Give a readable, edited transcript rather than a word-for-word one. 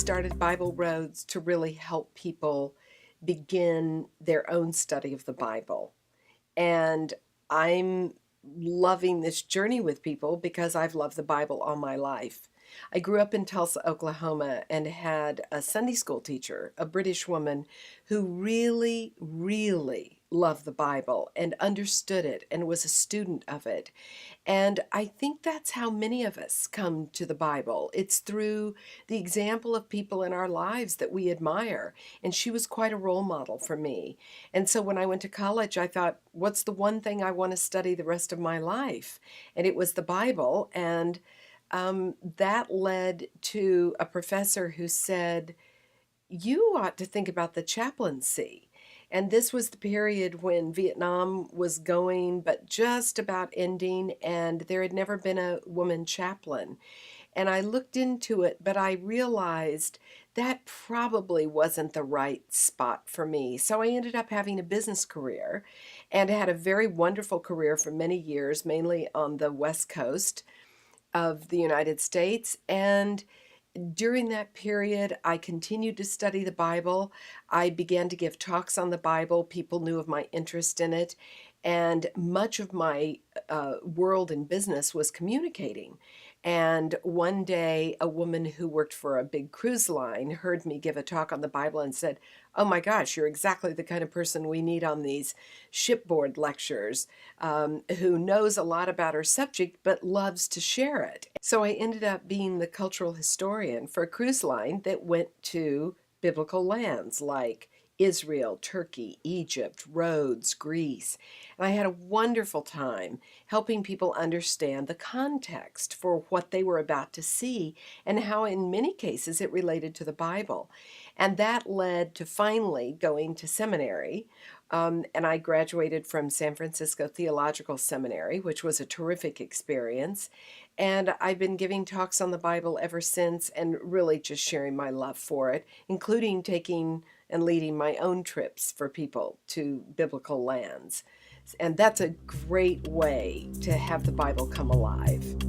started Bible Roads to really help people begin their own study of the Bible. And I'm loving this journey with people because I've loved the Bible all my life. I grew up in Tulsa, Oklahoma, and had a Sunday school teacher, a British woman, who really, really loved the Bible and understood it and was a student of it. And I think that's how many of us come to the Bible. It's through the example of people in our lives that we admire. And she was quite a role model for me. And so when I went to college, I thought, what's the one thing I want to study the rest of my life? And it was the Bible. And that led to a professor who said, you ought to think about the chaplaincy. And this was the period when Vietnam was going, but just about ending, and there had never been a woman chaplain. And I looked into it, but I realized that probably wasn't the right spot for me. So I ended up having a business career and had a very wonderful career for many years, mainly on the West Coast of the United States. And during that period, I continued to study the Bible. I began to give talks on the Bible. People knew of my interest in it. And much of my world in business was communicating. And one day, a woman who worked for a big cruise line heard me give a talk on the Bible and said, "Oh my gosh, you're exactly the kind of person we need on these shipboard lectures, who knows a lot about her subject but loves to share it." So I ended up being the cultural historian for a cruise line that went to biblical lands like Israel, Turkey, Egypt, Rhodes, Greece. And I had a wonderful time helping people understand the context for what they were about to see and how, in many cases, it related to the Bible. And that led to finally going to seminary. And I graduated from San Francisco Theological Seminary, which was a terrific experience. And I've been giving talks on the Bible ever since and really just sharing my love for it, including taking and leading my own trips for people to biblical lands. And that's a great way to have the Bible come alive.